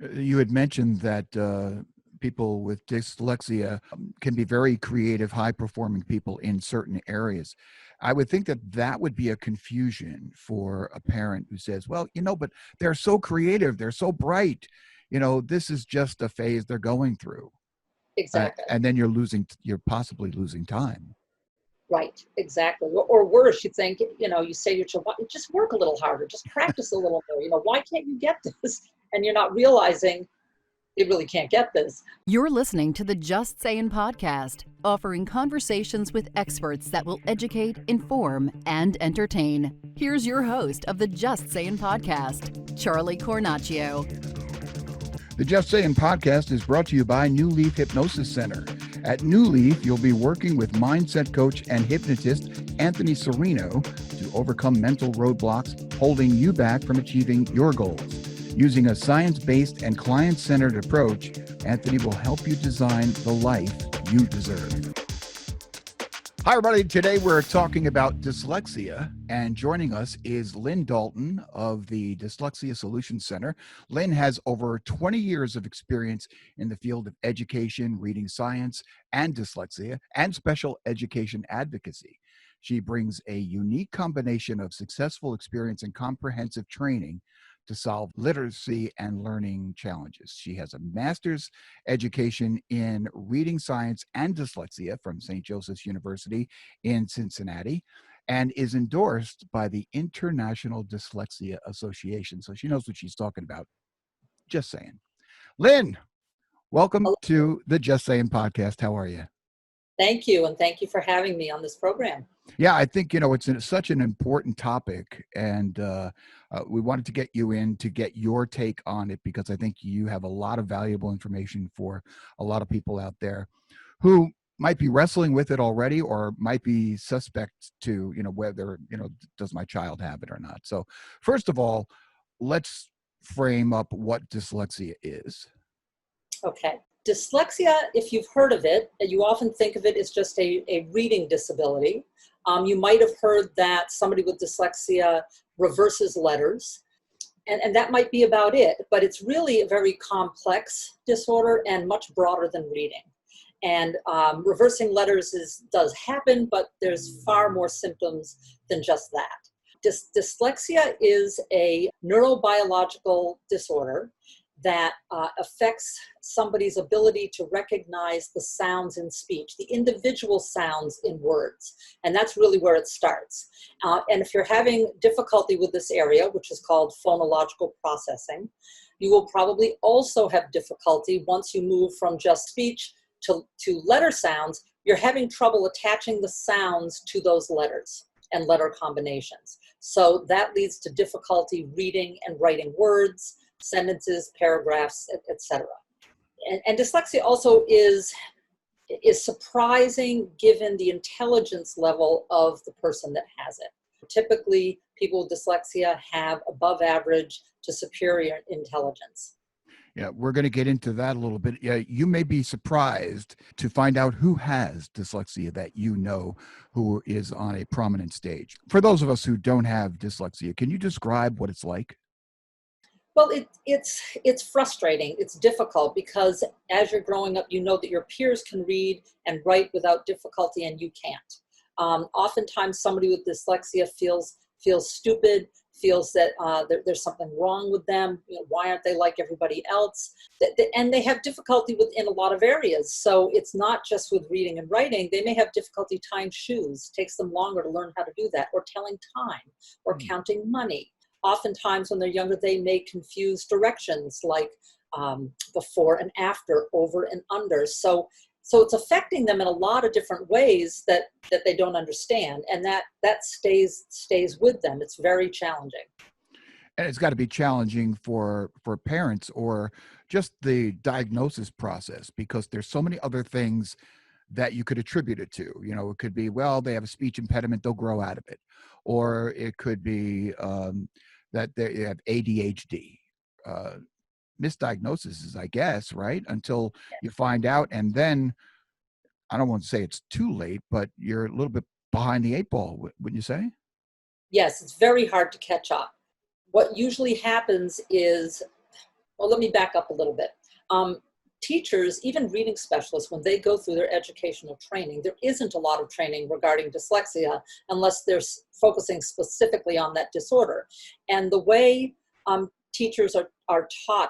You had mentioned that people with dyslexia can be very creative, high-performing people in certain areas. I would think that that would be a confusion for a parent who says, well, but they're so creative, they're so bright. This is just a phase they're going through. Exactly. And then you're possibly losing time. Right, exactly. Or worse, you think, you say to your child, just work a little harder, just practice a little more. Why can't you get this? And you're not realizing they really can't get this. You're listening to the Just Sayin podcast, offering conversations with experts that will educate, inform, and entertain. Here's your host of the Just Sayin podcast, Charlie Cornacchio. The Just Sayin podcast is brought to you by New Leaf Hypnosis Center. At New Leaf, you'll be working with mindset coach and hypnotist Anthony Serino to overcome mental roadblocks holding you back from achieving your goals. Using a science-based and client-centered approach, Anthony will help you design the life you deserve. Hi, everybody. Today we're talking about dyslexia, and joining us is Lynn Dalton of the Dyslexia Solutions Center. Lynn has over 20 years of experience in the field of education, reading science, and dyslexia, and special education advocacy. She brings a unique combination of successful experience and comprehensive training to solve literacy and learning challenges. She has a master's education in reading science and dyslexia from St. Joseph's University in Cincinnati and is endorsed by the International Dyslexia Association. So she knows what she's talking about. Just saying. Lynn, welcome to the Just Saying podcast. How are you? Thank you, and thank you for having me on this program. Yeah, I think, it's such an important topic, and we wanted to get you in to get your take on it because I think you have a lot of valuable information for a lot of people out there who might be wrestling with it already or might be suspect to, whether, does my child have it or not. So first of all, let's frame up what dyslexia is. Okay. Dyslexia, if you've heard of it, you often think of it as just a reading disability. You might have heard that somebody with dyslexia reverses letters, and that might be about it, but it's really a very complex disorder and much broader than reading. And reversing letters does happen, but there's far more symptoms than just that. Dyslexia is a neurobiological disorder that affects somebody's ability to recognize the sounds in speech, the individual sounds in words. And that's really where it starts. And if you're having difficulty with this area, which is called phonological processing, you will probably also have difficulty once you move from just speech to letter sounds. You're having trouble attaching the sounds to those letters and letter combinations. So that leads to difficulty reading and writing words, sentences, paragraphs, etc. And dyslexia also is surprising given the intelligence level of the person that has it. Typically, people with dyslexia have above average to superior intelligence. Yeah, we're going to get into that a little bit. Yeah, you may be surprised to find out who has dyslexia that who is on a prominent stage. For those of us who don't have dyslexia, can you describe what it's like? Well, it's frustrating. It's difficult because as you're growing up, you know that your peers can read and write without difficulty and you can't. Oftentimes somebody with dyslexia feels stupid, feels that there's something wrong with them. Why aren't they like everybody else? And they have difficulty within a lot of areas. So it's not just with reading and writing. They may have difficulty tying shoes. It takes them longer to learn how to do that, or telling time, or counting money. Oftentimes when they're younger, they may confuse directions like before and after, over and under. So it's affecting them in a lot of different ways that they don't understand. And that stays with them. It's very challenging. And it's got to be challenging for parents or just the diagnosis process, because there's so many other things that you could attribute it to. It could be, well, they have a speech impediment, they'll grow out of it. Or it could be that they have ADHD. Misdiagnosis, I guess, right? Until you find out, and then I don't want to say it's too late, but you're a little bit behind the eight ball, wouldn't you say? Yes, it's very hard to catch up. What usually happens is Well, let me back up a little bit. Teachers, even reading specialists, when they go through their educational training, there isn't a lot of training regarding dyslexia unless they're focusing specifically on that disorder. And the way teachers are taught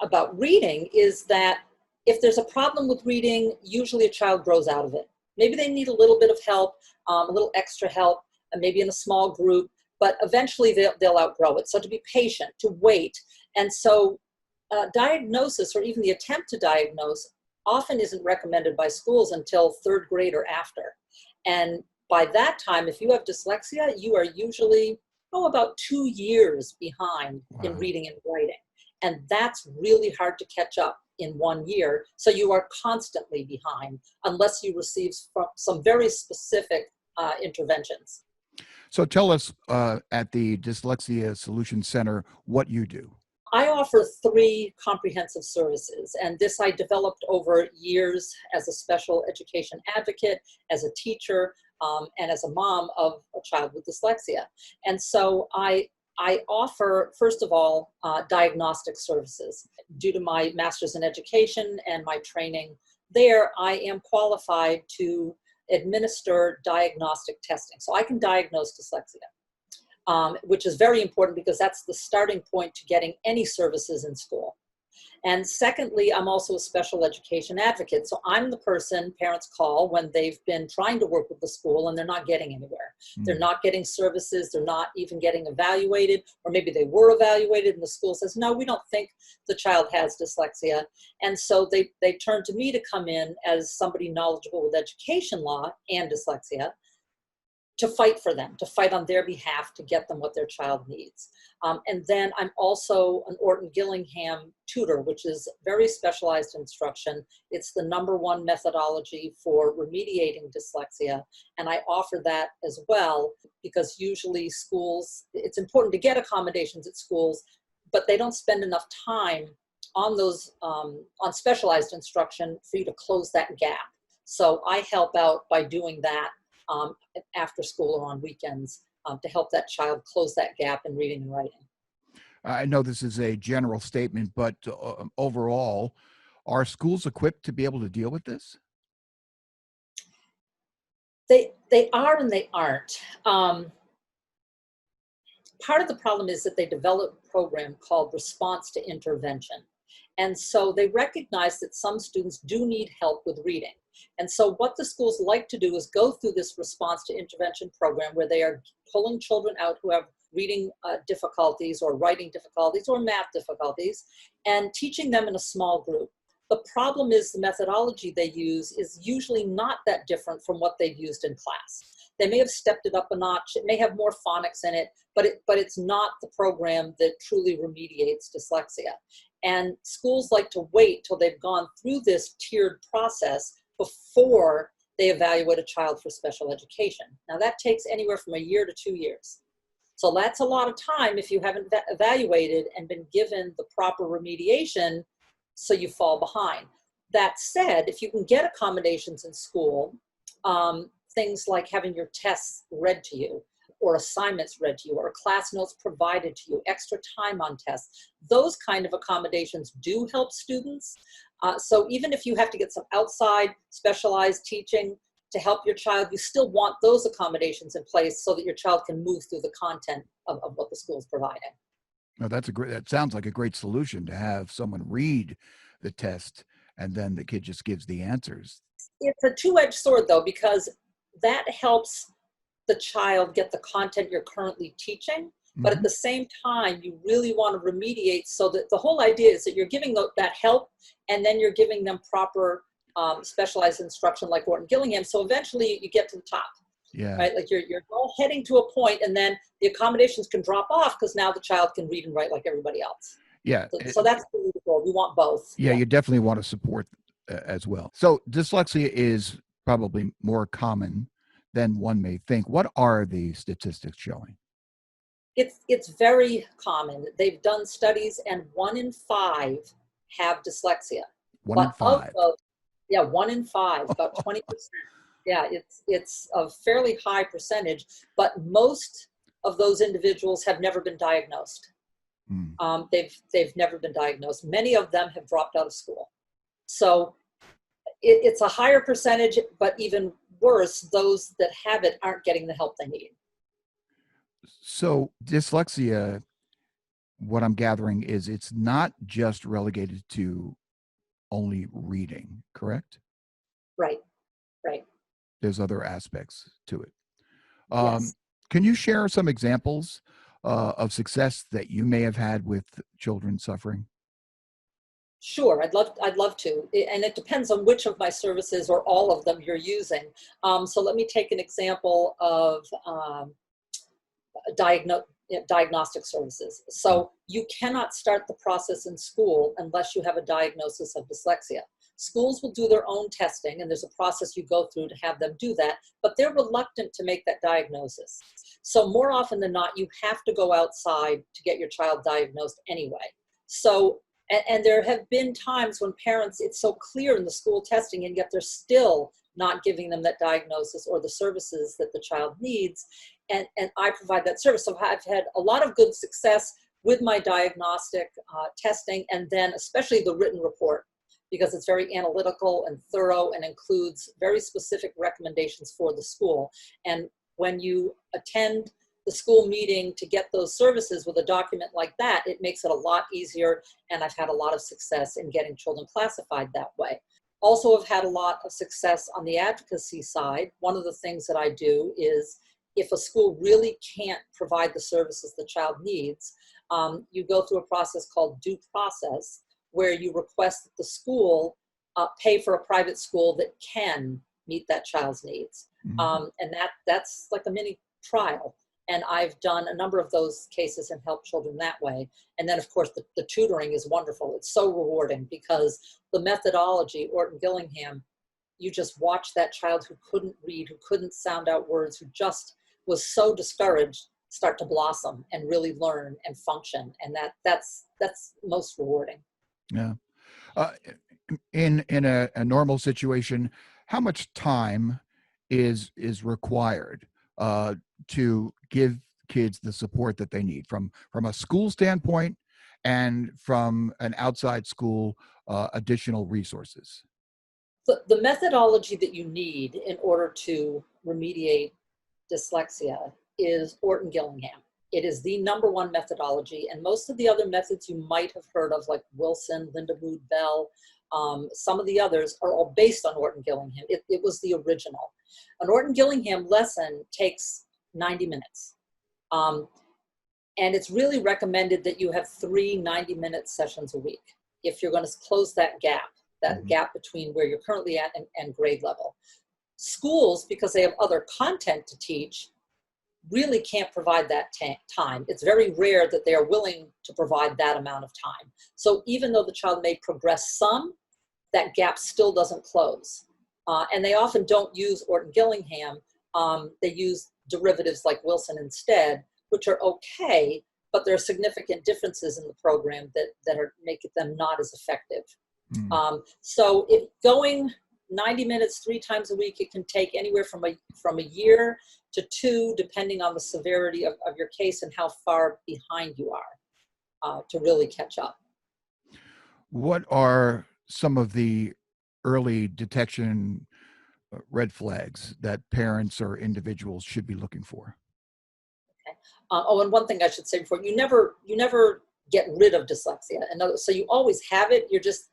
about reading is that if there's a problem with reading, usually a child grows out of it. Maybe they need a little bit of help, a little extra help, and maybe in a small group, but eventually they'll outgrow it. So to be patient, to wait. And so diagnosis, or even the attempt to diagnose, often isn't recommended by schools until third grade or after. And by that time, if you have dyslexia, you are usually about 2 years behind in reading and writing. And that's really hard to catch up in 1 year. So you are constantly behind unless you receive some very specific interventions. So tell us at the Dyslexia Solution Center what you do. I offer 3 comprehensive services, and this I developed over years as a special education advocate, as a teacher, and as a mom of a child with dyslexia. And so I offer, first of all, diagnostic services. Due to my master's in education and my training there, I am qualified to administer diagnostic testing. So I can diagnose dyslexia. Which is very important because that's the starting point to getting any services in school. And secondly, I'm also a special education advocate. So I'm the person parents call when they've been trying to work with the school and they're not getting anywhere. They're not getting services, they're not even getting evaluated, or maybe they were evaluated and the school says, no, we don't think the child has dyslexia. And so they turn to me to come in as somebody knowledgeable with education law and dyslexia, to fight for them, to fight on their behalf, to get them what their child needs. And then I'm also an Orton-Gillingham tutor, which is very specialized instruction. It's the #1 methodology for remediating dyslexia. And I offer that as well because usually schools, it's important to get accommodations at schools, but they don't spend enough time on those, on specialized instruction for you to close that gap. So I help out by doing that after school or on weekends to help that child close that gap in reading and writing. I know this is a general statement, but overall, are schools equipped to be able to deal with this? They are and they aren't. Part of the problem is that they developed a program called response to intervention. And so they recognize that some students do need help with reading. And so what the schools like to do is go through this response to intervention program where they are pulling children out who have reading difficulties or writing difficulties or math difficulties and teaching them in a small group. The problem is the methodology they use is usually not that different from what they've used in class. They may have stepped it up a notch. It may have more phonics in it, but it's not the program that truly remediates dyslexia. And schools like to wait till they've gone through this tiered process before they evaluate a child for special education. Now that takes anywhere from 1 year to 2 years. So that's a lot of time if you haven't evaluated and been given the proper remediation, so you fall behind. That said, if you can get accommodations in school, things like having your tests read to you, or assignments read to you, or class notes provided to you, extra time on tests, those kind of accommodations do help students. So even if you have to get some outside specialized teaching to help your child, you still want those accommodations in place so that your child can move through the content of what the school is providing. No, that sounds like a great solution, to have someone read the test and then the kid just gives the answers. It's a two-edged sword though, because that helps the child get the content you're currently teaching, but at the same time, you really want to remediate, so that the whole idea is that you're giving that help and then you're giving them proper specialized instruction like Orton-Gillingham. So eventually you get to the top, right? Like you're all heading to a point and then the accommodations can drop off because now the child can read and write like everybody else. Yeah. So that's the goal. We want both. Yeah, you definitely want to support as well. So dyslexia is probably more common than one may think. What are the statistics showing? It's very common. They've done studies and 1 in 5 have dyslexia. 1 in 5. Yeah, 1 in 5, about 20%. Yeah, it's a fairly high percentage, but most of those individuals have never been diagnosed. Mm. They've never been diagnosed. Many of them have dropped out of school. So it's a higher percentage, but even worse, those that have it aren't getting the help they need. So dyslexia, what I'm gathering is it's not just relegated to only reading, correct? Right, right. There's other aspects to it. Yes. Can you share some examples of success that you may have had with children suffering? Sure, I'd love to. And it depends on which of my services or all of them you're using. So let me take an example of diagnostic services. So you cannot start the process in school unless you have a diagnosis of dyslexia. Schools will do their own testing, and there's a process you go through to have them do that, but they're reluctant to make that diagnosis. So more often than not, you have to go outside to get your child diagnosed anyway. So, and there have been times when parents, it's so clear in the school testing, and yet they're still not giving them that diagnosis or the services that the child needs. And I provide that service. So I've had a lot of good success with my diagnostic testing, and then especially the written report, because it's very analytical and thorough and includes very specific recommendations for the school. And when you attend the school meeting to get those services with a document like that, it makes it a lot easier, and I've had a lot of success in getting children classified that way. Also have had a lot of success on the advocacy side. One of the things that I do is if a school really can't provide the services the child needs, you go through a process called due process, where you request that the school pay for a private school that can meet that child's needs. Mhm. And that's like a mini trial. And I've done a number of those cases and helped children that way. And then, of course, the tutoring is wonderful. It's so rewarding because the methodology, Orton-Gillingham, you just watch that child who couldn't read, who couldn't sound out words, who just was so discouraged, start to blossom and really learn and function. And that's most rewarding. Yeah. Uh, in a normal situation, how much time is required to give kids the support that they need from a school standpoint and from an outside school additional resources? The methodology that you need in order to remediate dyslexia is Orton-Gillingham. It is the #1 methodology, and most of the other methods you might have heard of, like Wilson, Linda Mood Bell, some of the others are all based on Orton-Gillingham. It was the original. An Orton-Gillingham lesson takes 90 minutes. And it's really recommended that you have 3 90-minute sessions a week if you're going to close that gap between where you're currently at and grade level. Schools, because they have other content to teach, really can't provide that time. It's very rare that they are willing to provide that amount of time. So even though the child may progress some, that gap still doesn't close. And they often don't use Orton-Gillingham. They use derivatives like Wilson instead, which are okay, but there are significant differences in the program that are making them not as effective. Mm. So if going 90 minutes 3 times a week, it can take anywhere from a year to 2, depending on the severity of your case and how far behind you are to really catch up. What are some of the early detection red flags that parents or individuals should be looking for? Okay. And one thing I should say before, you never get rid of dyslexia. And so you always have it. You're just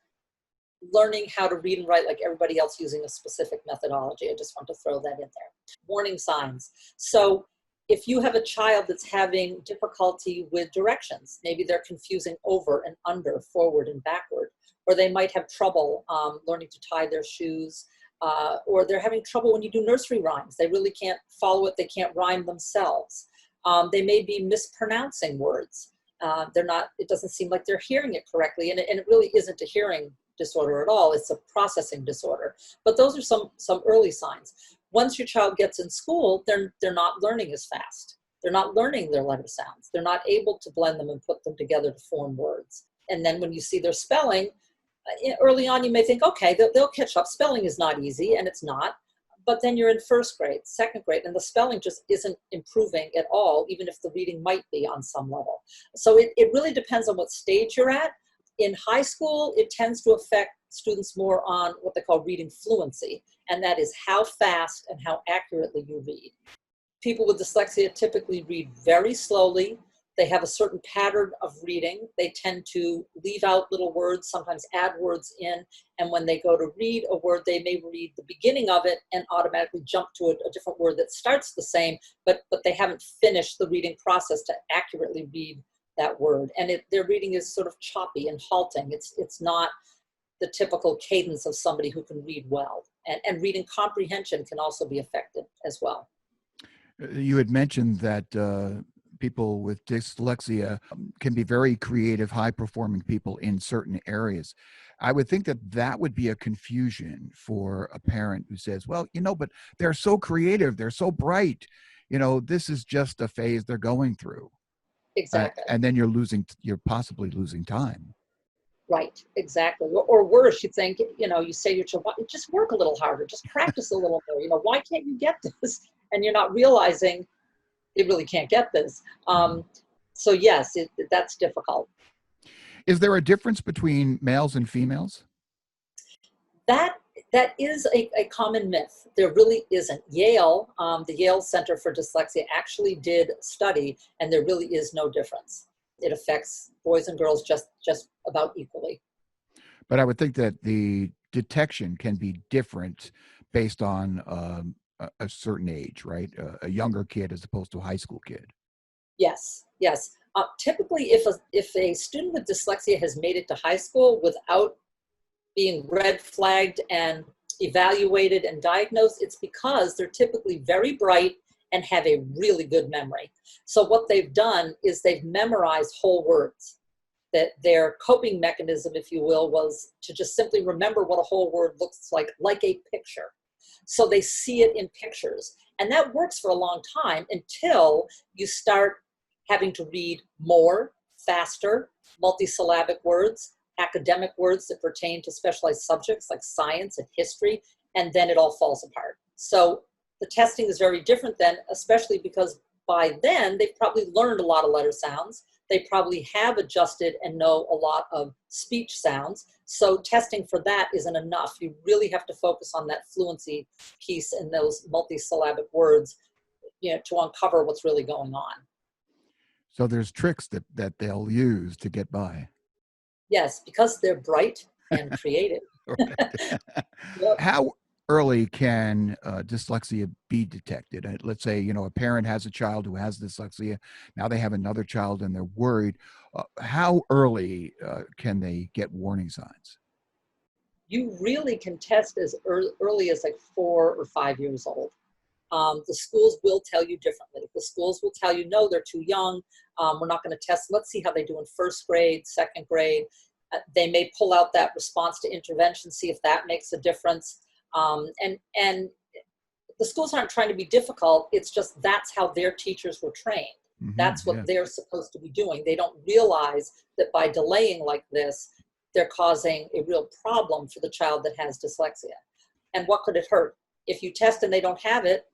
learning how to read and write like everybody else using a specific methodology. I just want to throw that in there. Warning signs. So if you have a child that's having difficulty with directions, maybe they're confusing over and under, forward and backward, or they might have trouble learning to tie their shoes, or they're having trouble when you do nursery rhymes. They really can't follow it. They can't rhyme themselves. They may be mispronouncing words. It doesn't seem like they're hearing it correctly. And it really isn't a hearing disorder at all. It's a processing disorder. But those are some early signs. Once your child gets in school, they're not learning as fast. They're not learning their letter sounds. They're not able to blend them and put them together to form words. And then when you see their spelling, early on you may think, okay, they'll catch up. Spelling is not easy, and it's not. But then you're in first grade, second grade, and the spelling just isn't improving at all, even if the reading might be on some level. So it really depends on what stage you're at. In high school, it tends to affect students more on what they call reading fluency, and that is how fast and how accurately you read. People with dyslexia typically read very slowly. They have a certain pattern of reading. They tend to leave out little words, sometimes add words in. And when they go to read a word, they may read the beginning of it and automatically jump to a different word that starts the same, but they haven't finished the reading process to accurately read that word. And their reading is sort of choppy and halting. It's not the typical cadence of somebody who can read well. And reading comprehension can also be affected as well. You had mentioned that people with dyslexia can be very creative, high-performing people in certain areas. I would think that that would be a confusion for a parent who says, well, but they're so creative, they're so bright, this is just a phase they're going through. Exactly. And then you're possibly losing time. Right, exactly. Or worse, you think, you say to your child, just work a little harder, just practice a little more, why can't you get this? And you're not realizing they really can't get this. So yes, that's difficult. Is there a difference between males and females? That is a common myth. There really isn't. Yale, the Yale Center for Dyslexia actually did a study, and there really is no difference. It affects boys and girls just about equally. But I would think that the detection can be different based on a certain age, right? A younger kid as opposed to a high school kid. Yes. Typically, if a student with dyslexia has made it to high school without being red flagged and evaluated and diagnosed, it's because they're typically very bright and have a really good memory. So what they've done is they've memorized whole words. That their coping mechanism, if you will, was to just simply remember what a whole word looks like a picture. So they see it in pictures. And that works for a long time until you start having to read more, faster, multisyllabic words, academic words that pertain to specialized subjects like science and history, and then it all falls apart. So the testing is very different then, especially because by then they've probably learned a lot of letter sounds. They probably have adjusted and know a lot of speech sounds. So testing for that isn't enough. You really have to focus on that fluency piece and those multisyllabic words, to uncover what's really going on. So there's tricks that they'll use to get by. Yes, because they're bright and creative. Yep. How early can dyslexia be detected? Let's say, a parent has a child who has dyslexia. Now they have another child and they're worried. How early can they get warning signs? You really can test as early as like 4 or 5 years old. The schools will tell you differently. The schools will tell you, no, they're too young. We're not going to test. Let's see how they do in first grade, second grade. They may pull out that response to intervention, see if that makes a difference. And the schools aren't trying to be difficult. It's just that's how their teachers were trained. Mm-hmm, that's what they're supposed to be doing. They don't realize that by delaying like this, they're causing a real problem for the child that has dyslexia. And what could it hurt? If you test and they don't have it,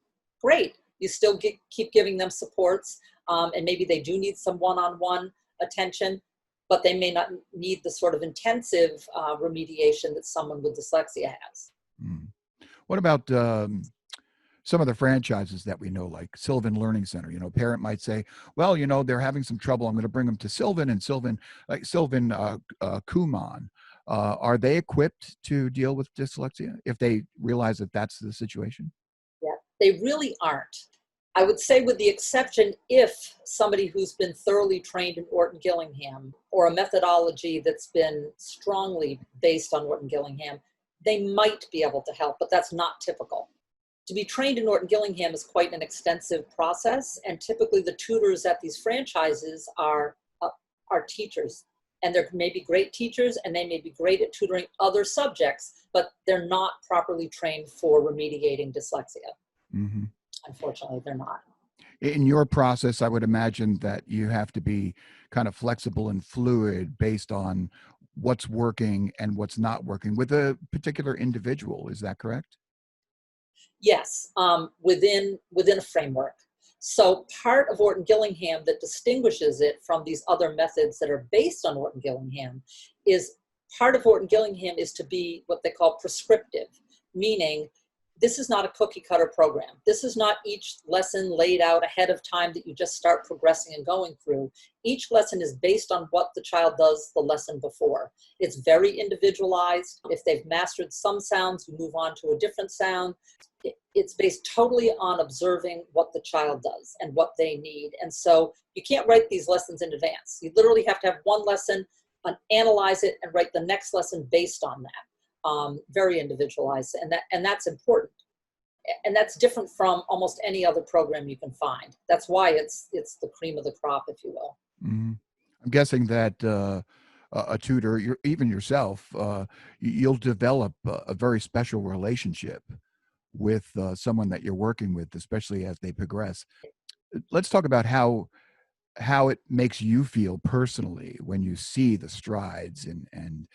great. You still keep giving them supports, and maybe they do need some one-on-one attention, but they may not need the sort of intensive remediation that someone with dyslexia has. What about some of the franchises that we know, like Sylvan Learning Center? A parent might say, well, they're having some trouble. I'm going to bring them to Sylvan, and Sylvan Kumon. Are they equipped to deal with dyslexia if they realize that that's the situation? Yeah, they really aren't. I would say with the exception if somebody who's been thoroughly trained in Orton-Gillingham or a methodology that's been strongly based on Orton-Gillingham, they might be able to help, but that's not typical. To be trained in Orton-Gillingham is quite an extensive process, and typically the tutors at these franchises are teachers. And they're maybe great teachers, and they may be great at tutoring other subjects, but they're not properly trained for remediating dyslexia. Mm-hmm. Unfortunately, they're not. In your process, I would imagine that you have to be kind of flexible and fluid based on what's working and what's not working with a particular individual. Is that correct? Yes, within a framework. So part of Orton-Gillingham that distinguishes it from these other methods that are based on Orton-Gillingham is part of Orton-Gillingham is to be what they call prescriptive, meaning this is not a cookie cutter program. This is not each lesson laid out ahead of time that you just start progressing and going through. Each lesson is based on what the child does the lesson before. It's very individualized. If they've mastered some sounds, you move on to a different sound. It's based totally on observing what the child does and what they need. And so you can't write these lessons in advance. You literally have to have one lesson, analyze it, and write the next lesson based on that. Very individualized, and that's important. And that's different from almost any other program you can find. That's why it's the cream of the crop, if you will. Mm-hmm. I'm guessing that a tutor, even yourself, you'll develop a very special relationship with someone that you're working with, especially as they progress. Let's talk about how it makes you feel personally when you see the strides and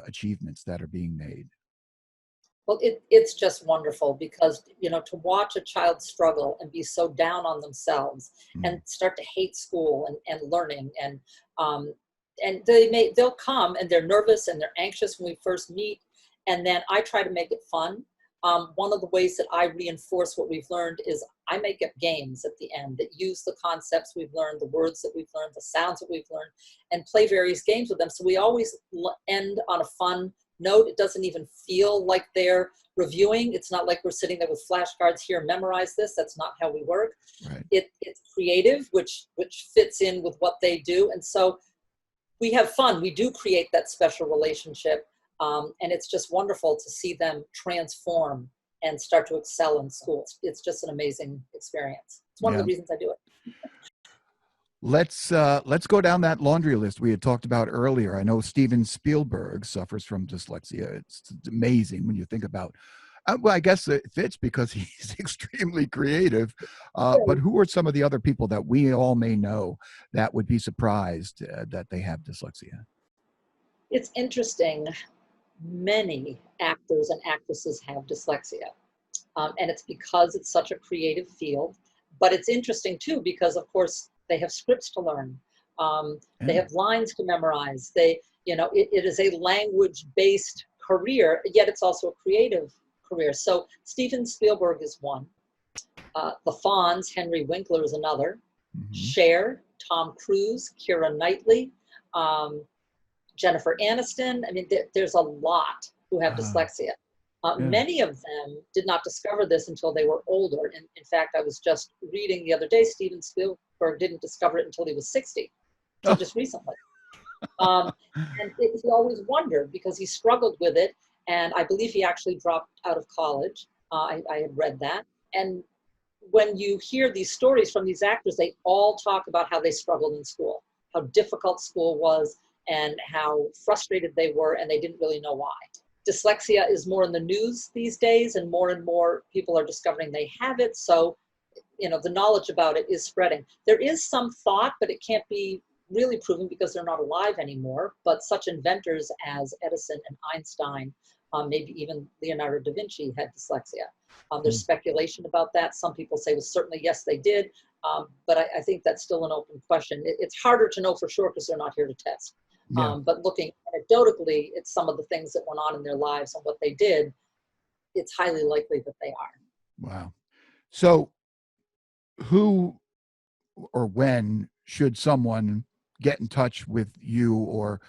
achievements that are being made. Well, it's just wonderful because, to watch a child struggle and be so down on themselves and start to hate school and learning and they'll come and they're nervous and they're anxious when we first meet. And then I try to make it fun. One of the ways that I reinforce what we've learned is I make up games at the end that use the concepts we've learned, the words that we've learned, the sounds that we've learned, and play various games with them. So we always end on a fun note. It doesn't even feel like they're reviewing. It's not like we're sitting there with flashcards here, memorize this. That's not how we work. Right. It's creative, which fits in with what they do. And so we have fun. We do create that special relationship. And it's just wonderful to see them transform and start to excel in school. It's just an amazing experience. It's one of the reasons I do it. Let's go down that laundry list we had talked about earlier. I know Steven Spielberg suffers from dyslexia. It's amazing when you think about. Well, I guess it fits because he's extremely creative. But who are some of the other people that we all may know that would be surprised that they have dyslexia? It's interesting. Many actors and actresses have dyslexia. And it's because it's such a creative field. But it's interesting, too, because, of course, they have scripts to learn. They have lines to memorize. It is a language-based career, yet it's also a creative career. So Steven Spielberg is one. The Fonz, Henry Winkler is another. Cher, Tom Cruise, Keira Knightley, Jennifer Aniston. I mean, there's a lot who have dyslexia. Many of them did not discover this until they were older. In fact, I was just reading the other day, Steven Spielberg didn't discover it until he was 60, so just recently. And he always wondered because he struggled with it, and I believe he actually dropped out of college. I had read that. And when you hear these stories from these actors, they all talk about how they struggled in school, how difficult school was, and how frustrated they were, and they didn't really know why. Dyslexia is more in the news these days, and more people are discovering they have it. So, the knowledge about it is spreading. There is some thought, but it can't be really proven because they're not alive anymore. But such inventors as Edison and Einstein, maybe even Leonardo da Vinci had dyslexia. There's speculation about that. Some people say, well, certainly, yes, they did. But I think that's still an open question. It's harder to know for sure because they're not here to test. But looking anecdotally at some of the things that went on in their lives and what they did, it's highly likely that they are. Wow. So who or when should someone get in touch with you or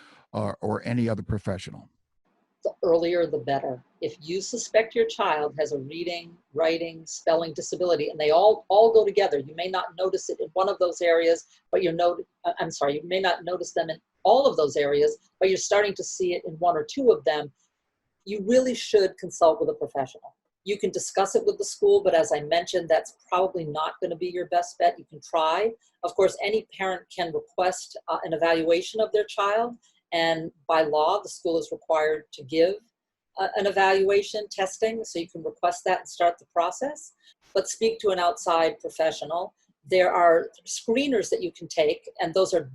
any other professional? The earlier, the better. If you suspect your child has a reading, writing, spelling disability, and they all go together, you may not notice it in one of those areas, but you may not notice them in all of those areas, but you're starting to see it in one or two of them, you really should consult with a professional. You can discuss it with the school, but as I mentioned, that's probably not going to be your best bet. You can try. Of course, any parent can request an evaluation of their child, and by law, the school is required to give an evaluation testing, so you can request that and start the process, but speak to an outside professional. There are screeners that you can take, and those are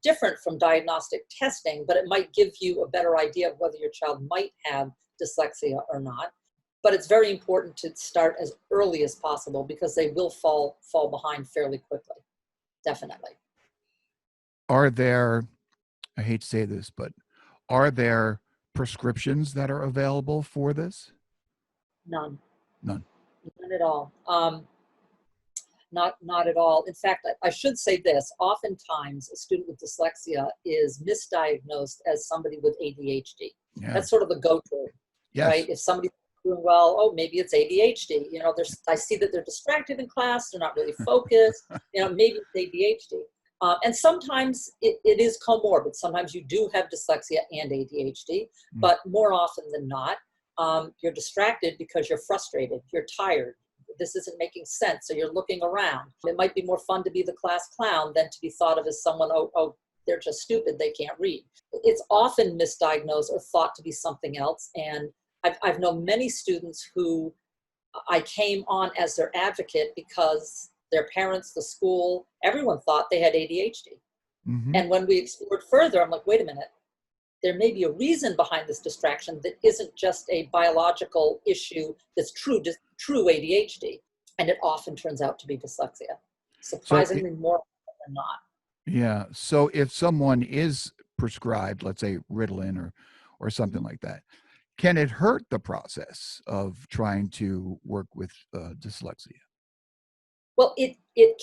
different from diagnostic testing, but it might give you a better idea of whether your child might have dyslexia or not. but it's very important to start as early as possible because they will fall behind fairly quickly. Definitely. Are there, I hate to say this, but are there prescriptions that are available for this? None. None. None at all. Not at all. In fact, I should say this. Oftentimes, a student with dyslexia is misdiagnosed as somebody with ADHD. Yeah. That's sort of the go-to, Yes. right? If somebody's doing well, oh, maybe it's ADHD. You know, I see that they're distracted in class. They're not really focused. You know, maybe it's ADHD. And sometimes it is comorbid. Sometimes you do have dyslexia and ADHD, but more often than not, you're distracted because you're frustrated, you're tired. This isn't making sense, so you're looking around. It might be more fun to be the class clown than to be thought of as someone, oh, they're just stupid, they can't read. It's often misdiagnosed or thought to be something else, and I've known many students who I came on as their advocate because their parents, the school, everyone thought they had ADHD. Mm-hmm. And when we explored further, I'm like, wait a minute, there may be a reason behind this distraction that isn't just a biological issue that's true ADHD. And it often turns out to be dyslexia, surprisingly more often than not. Yeah. So if someone is prescribed, let's say Ritalin or something like that, can it hurt the process of trying to work with dyslexia? Well, it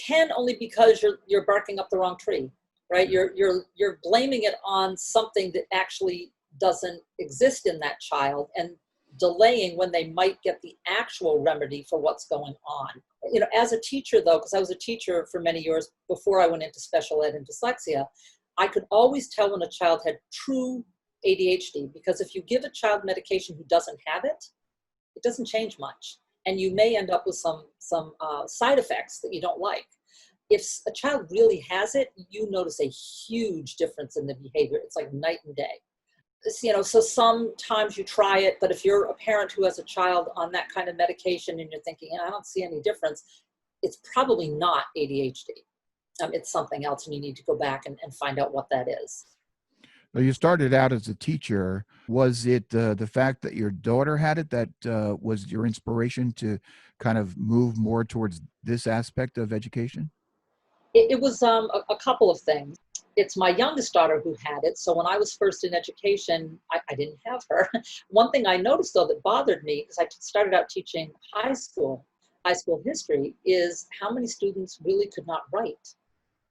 can, only because you're barking up the wrong tree, right? You're blaming it on something that actually doesn't exist in that child and delaying when they might get the actual remedy for what's going on. You know, as a teacher though, because I was a teacher for many years before I went into special ed and dyslexia, I could always tell when a child had true ADHD, because if you give a child medication who doesn't have it, it doesn't change much. And you may end up with some side effects that you don't like. If a child really has it, you notice a huge difference in the behavior. It's like night and day. You know, so sometimes you try it, but if you're a parent who has a child on that kind of medication and you're thinking, I don't see any difference, it's probably not ADHD. It's something else, and you need to go back and find out what that is. Now, you started out as a teacher. Was it the fact that your daughter had it that was your inspiration to kind of move more towards this aspect of education? It was a couple of things. It's my youngest daughter who had it. So when I was first in education, I didn't have her. One thing I noticed though that bothered me, because I started out teaching high school history, is how many students really could not write.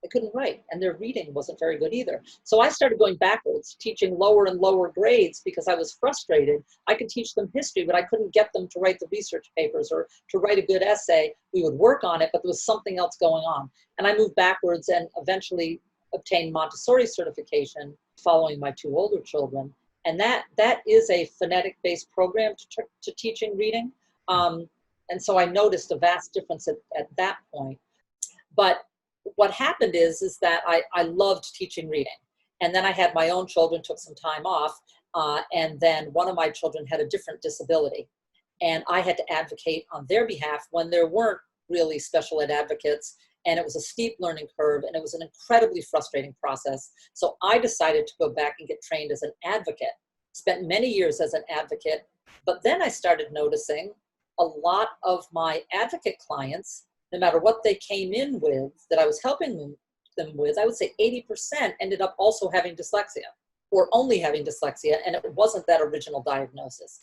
They couldn't write, and their reading wasn't very good either. So I started going backwards, teaching lower and lower grades because I was frustrated. I could teach them history, but I couldn't get them to write the research papers or to write a good essay. We would work on it, but there was something else going on. And I moved backwards and eventually obtained Montessori certification following my two older children. And that is a phonetic-based program to teaching reading. And so I noticed a vast difference at that point. But what happened is that I loved teaching reading. And then I had my own children, took some time off, and then one of my children had a different disability. And I had to advocate on their behalf when there weren't really special ed advocates, and it was a steep learning curve, and it was an incredibly frustrating process. So I decided to go back and get trained as an advocate. Spent many years as an advocate, but then I started noticing a lot of my advocate clients, no matter what they came in with that I was helping them with, I would say 80% ended up also having dyslexia or only having dyslexia, and it wasn't that original diagnosis.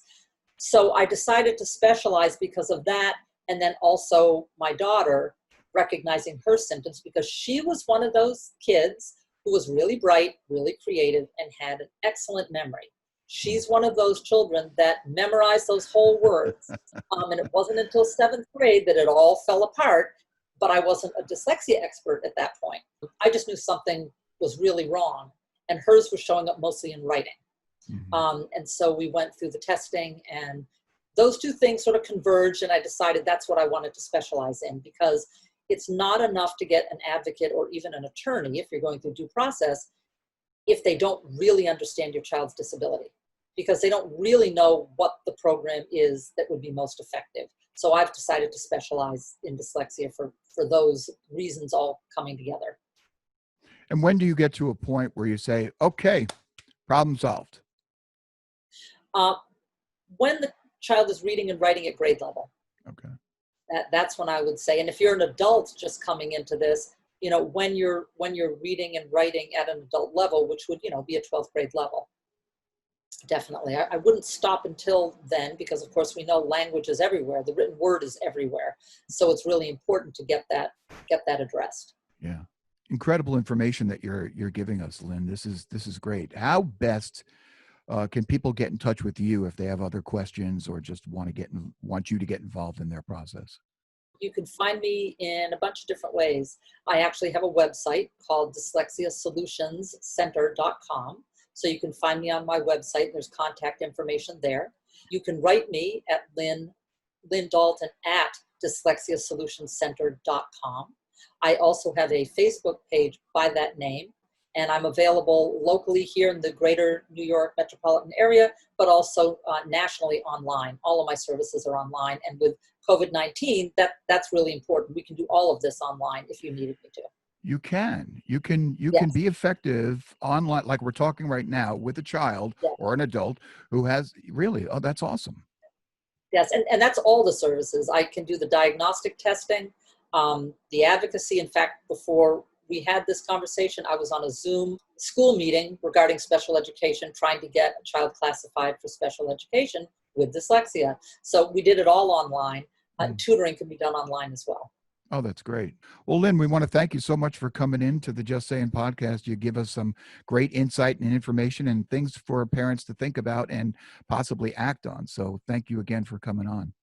So I decided to specialize because of that, and then also my daughter recognizing her symptoms, because she was one of those kids who was really bright, really creative, and had an excellent memory. She's one of those children that memorized those whole words. And it wasn't until 7th grade that it all fell apart, but I wasn't a dyslexia expert at that point. I just knew something was really wrong, and hers was showing up mostly in writing. Mm-hmm. And so we went through the testing, and those two things sort of converged, and I decided that's what I wanted to specialize in, because it's not enough to get an advocate or even an attorney if you're going through due process if they don't really understand your child's disability, because they don't really know what the program is that would be most effective. So I've decided to specialize in dyslexia for those reasons all coming together. And when do you get to a point where you say, okay, problem solved? When child is reading and writing at grade level. Okay. That's when I would say. And if you're an adult just coming into this, when you're reading and writing at an adult level, which would, be a 12th grade level. Definitely. I wouldn't stop until then, because of course we know language is everywhere. The written word is everywhere. So it's really important to get that addressed. Yeah. Incredible information that you're giving us, Lynn. This is great. How best can people get in touch with you if they have other questions or just want you to get involved in their process? You can find me in a bunch of different ways. I actually have a website called dyslexiasolutionscenter.com. So you can find me on my website. There's contact information there. You can write me at Lynn Dalton at dyslexiasolutionscenter.com. I also have a Facebook page by that name, and I'm available locally here in the greater New York metropolitan area, but also nationally online. All of my services are online, and with COVID-19, that's really important. We can do all of this online if you needed me to. You can Yes. be effective online, like we're talking right now, with a child Yes. or an adult who has really, oh, that's awesome. Yes, and that's all the services. I can do the diagnostic testing, the advocacy. In fact, before we had this conversation, I was on a Zoom school meeting regarding special education, trying to get a child classified for special education with dyslexia. So we did it all online. Tutoring can be done online as well. Oh, that's great. Well, Lynn, we want to thank you so much for coming in to the Just Sayin podcast. You give us some great insight and information and things for parents to think about and possibly act on. So thank you again for coming on.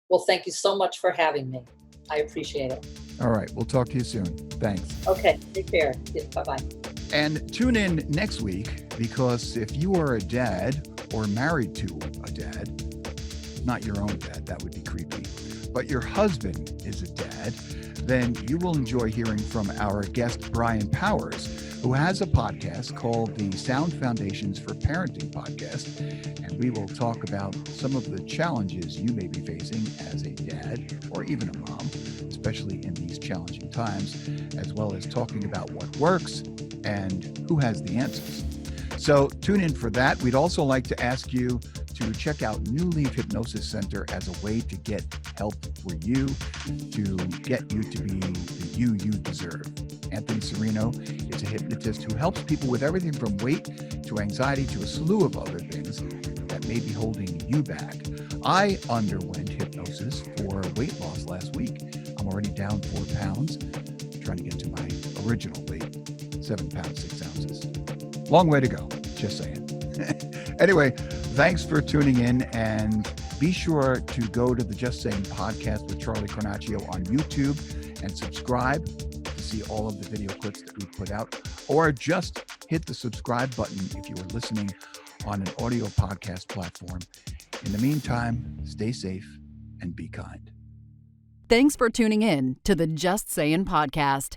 Well, thank you so much for having me. I appreciate it. All right. We'll talk to you soon. Thanks. Okay. Take care. Bye-bye. And tune in next week, because if you are a dad or married to a dad, not your own dad, that would be creepy, but your husband is a dad, then you will enjoy hearing from our guest, Brian Powers, who has a podcast called the Sound Foundations for Parenting podcast. And we will talk about some of the challenges you may be facing as a dad or even a mom, especially in these challenging times, as well as talking about what works and who has the answers. So tune in for that. We'd also like to ask you to check out New Leaf Hypnosis Center as a way to get help for you, to get you to be the you deserve. Anthony Serino is a hypnotist who helps people with everything from weight to anxiety to a slew of other things that may be holding you back. I underwent hypnosis for weight loss last week. I'm already down 4 pounds, trying to get to my original weight, 7 pounds, 6 ounces. Long way to go, just saying. Anyway, thanks for tuning in, and be sure to go to the Just Sayin podcast with Charlie Cornacchio on YouTube and subscribe to see all of the video clips that we put out, or just hit the subscribe button if you are listening on an audio podcast platform. In the meantime, stay safe and be kind. Thanks for tuning in to the Just Sayin podcast.